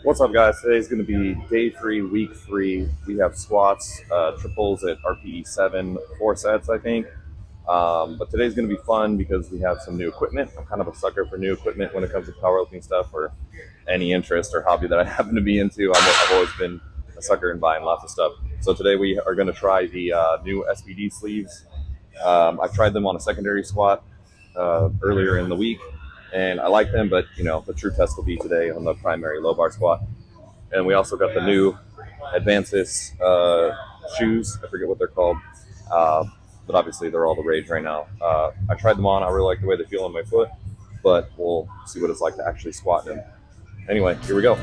What's up, guys? Today's going to be day 3, week 3. We have squats, triples at RPE 7, 4 sets, I think. But today's going to be fun because we have some new equipment. I'm kind of a sucker for new equipment when it comes to powerlifting stuff or any interest or hobby that I happen to be into. I've always been a sucker in buying lots of stuff. So today we are going to try the new SBD sleeves. I tried them on a secondary squat earlier in the week, and I like them, but the true test will be today on the primary low bar squat. And we also got the new Advances shoes. I forget what they're called, but obviously they're all the rage right now. I tried them on. I really like the way they feel on my foot, but we'll see what it's like to actually squat in them. Anyway, here we go.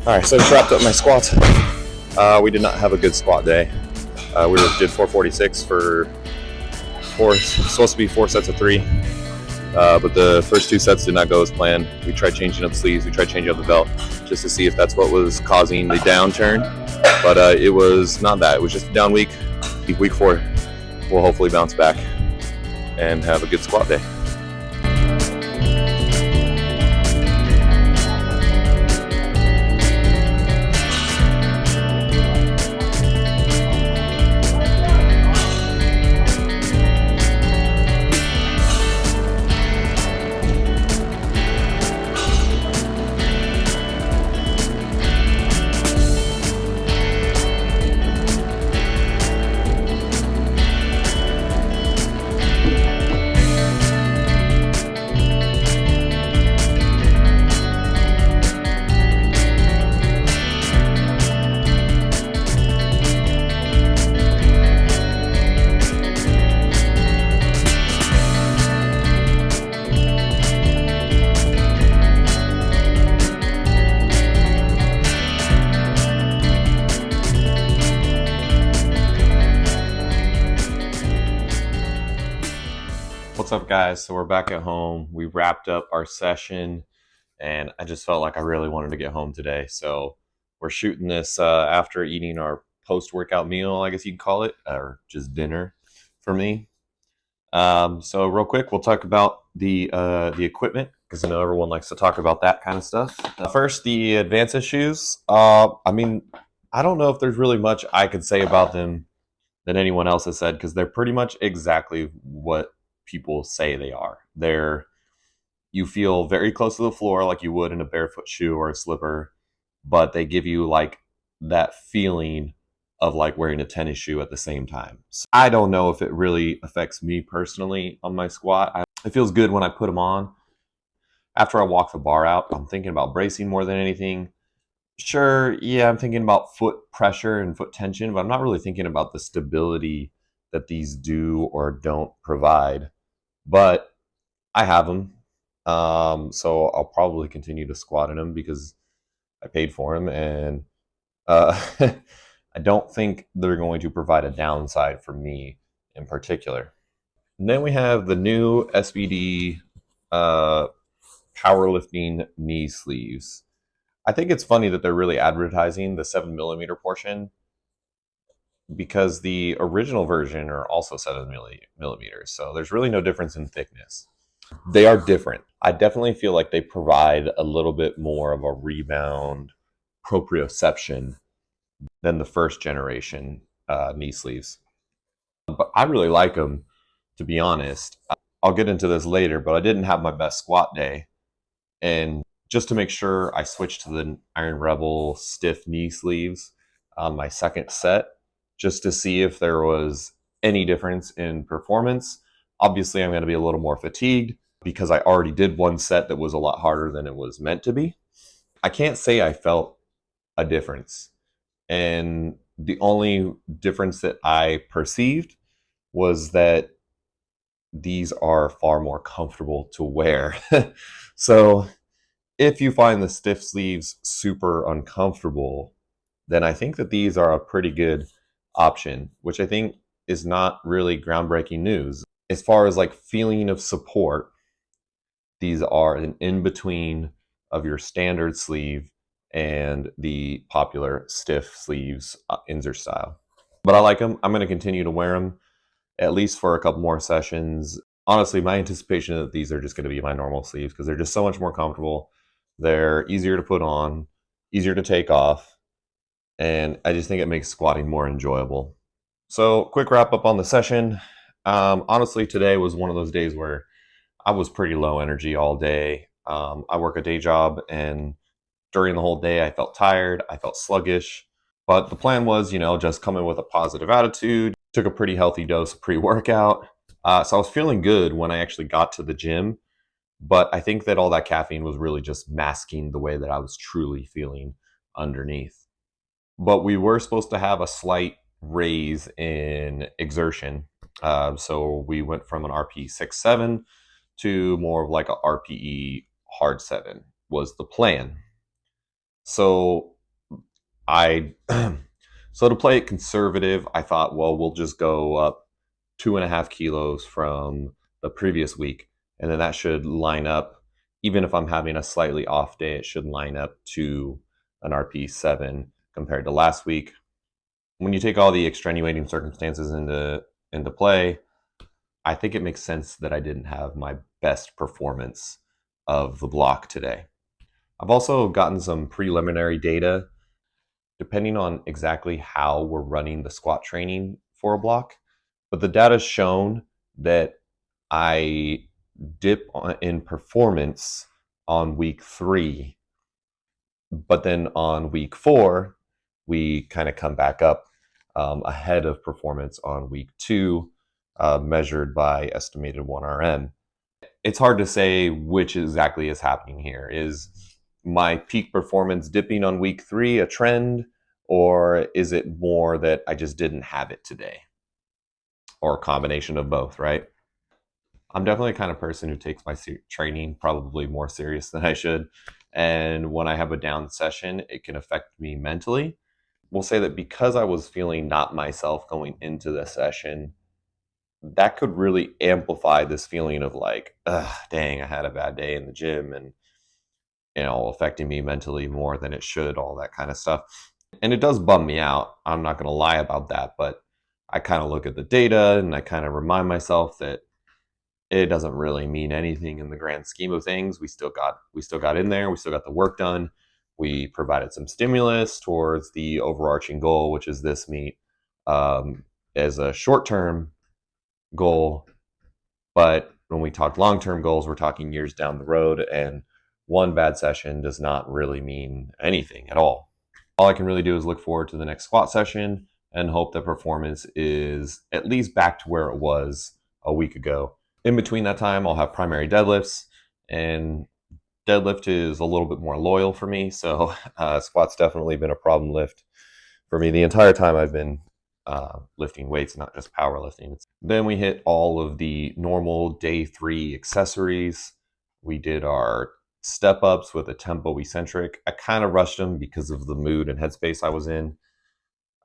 All right, so I just wrapped up my squats. We did not have a good squat day. We did 446 for supposed to be 4 sets of 3, but the first 2 sets did not go as planned. We tried changing up sleeves, we tried changing up the belt just to see if that's what was causing the downturn, but it was not that. It was just a down week. Week 4, we'll hopefully bounce back and have a good squat day. What's up, guys? So we're back at home. We wrapped up our session, and I just felt like I really wanted to get home today. So we're shooting this after eating our post-workout meal, I guess you can call it, or just dinner for me. So real quick, we'll talk about the equipment, because I know everyone likes to talk about that kind of stuff. First, the Advances shoes. I mean, I don't know if there's really much I could say about them that anyone else has said, because they're pretty much exactly what people say they are. You feel very close to the floor like you would in a barefoot shoe or a slipper, but they give you like that feeling of like wearing a tennis shoe at the same time. So I don't know if it really affects me personally on my squat. It feels good when I put them on. after I walk the bar out, I'm thinking about bracing more than anything. Sure, yeah, I'm thinking about foot pressure and foot tension, but I'm not really thinking about the stability that these do or don't provide. But I have them, so I'll probably continue to squat in them because I paid for them, and I don't think they're going to provide a downside for me in particular. And then we have the new SBD uh, powerlifting knee sleeves. I think it's funny that they're really advertising the 7 millimeter portion because the original version are also 7 millimeters. So there's really no difference in thickness. They are different. I definitely feel like they provide a little bit more of a rebound proprioception than the first generation knee sleeves. But I really like them, to be honest. I'll get into this later, but I didn't have my best squat day. And just to make sure, I switched to the Iron Rebel stiff knee sleeves on my second set, just to see if there was any difference in performance. Obviously, I'm going to be a little more fatigued because I already did one set that was a lot harder than it was meant to be. I can't say I felt a difference. And the only difference that I perceived was that these are far more comfortable to wear. So if you find the stiff sleeves super uncomfortable, then I think that these are a pretty good option, which I think is not really groundbreaking news. As far as like feeling of support, these are an in between of your standard sleeve and the popular stiff sleeves Inzer style. But I like them. I'm going to continue to wear them at least for a couple more sessions. Honestly, my anticipation is that these are just going to be my normal sleeves because they're just so much more comfortable. They're easier to put on, easier to take off, and I just think it makes squatting more enjoyable. So, quick wrap up on the session. Honestly, today was one of those days where I was pretty low energy all day. I work a day job, and during the whole day, I felt tired, I felt sluggish. But the plan was, just come in with a positive attitude. Took a pretty healthy dose of pre workout. So I was feeling good when I actually got to the gym. But I think that all that caffeine was really just masking the way that I was truly feeling underneath. But we were supposed to have a slight raise in exertion. So we went from an RPE 6-7 to more of like a RPE hard 7 was the plan. So I so to play it conservative, I thought, well, we'll just go up 2.5 kilos from the previous week, and then that should line up. Even if I'm having a slightly off day, it should line up to an RP7 compared to last week. When you take all the extenuating circumstances into play, I think it makes sense that I didn't have my best performance of the block today. I've also gotten some preliminary data depending on exactly how we're running the squat training for a block. But the data's shown that I dip in performance on week 3, but then on week 4, we kind of come back up ahead of performance on week 2, measured by estimated 1RM. It's hard to say which exactly is happening here. Is my peak performance dipping on week 3 a trend, or is it more that I just didn't have it today? Or a combination of both, right? I'm definitely the kind of person who takes my training probably more serious than I should. And when I have a down session, it can affect me mentally. We'll say that because I was feeling not myself going into the session, that could really amplify this feeling of like, dang, I had a bad day in the gym and, affecting me mentally more than it should, all that kind of stuff. And it does bum me out. I'm not going to lie about that, but I kind of look at the data and I kind of remind myself that it doesn't really mean anything in the grand scheme of things. We still got in there. We still got the work done. We provided some stimulus towards the overarching goal, which is this meet, as a short-term goal. But when we talk long-term goals, we're talking years down the road, and one bad session does not really mean anything at all. All I can really do is look forward to the next squat session and hope that performance is at least back to where it was a week ago. In between that time, I'll have primary deadlifts, and Deadlift is a little bit more loyal for me, so squat's definitely been a problem lift for me the entire time I've been lifting weights, not just powerlifting. Then we hit all of the normal day 3 accessories. We did our step ups with a tempo eccentric. I kind of rushed them because of the mood and headspace I was in.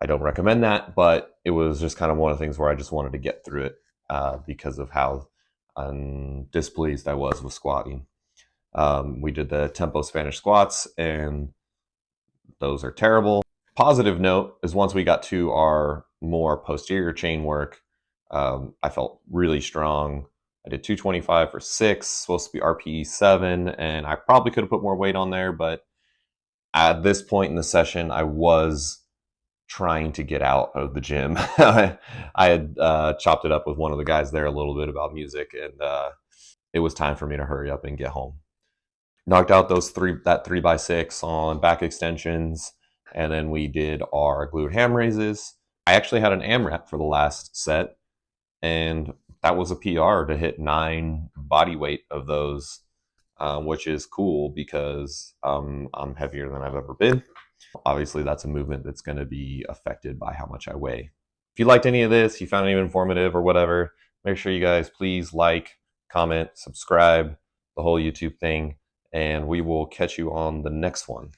I don't recommend that, but it was just kind of one of the things where I just wanted to get through it because of how displeased I was with squatting. We did the tempo Spanish squats, and those are terrible. Positive note is once we got to our more posterior chain work, I felt really strong. I did 225 for 6, supposed to be RPE 7, and I probably could have put more weight on there, but at this point in the session, I was trying to get out of the gym. I had chopped it up with one of the guys there a little bit about music, and it was time for me to hurry up and get home. Knocked out that 3x6 on back extensions, and then we did our glute ham raises. I actually had an AMRAP for the last set, and that was a PR to hit 9 body weight of those, which is cool because I'm heavier than I've ever been. Obviously, that's a movement that's going to be affected by how much I weigh. If you liked any of this, you found it informative or whatever, make sure you guys please like, comment, subscribe, the whole YouTube thing, and we will catch you on the next one.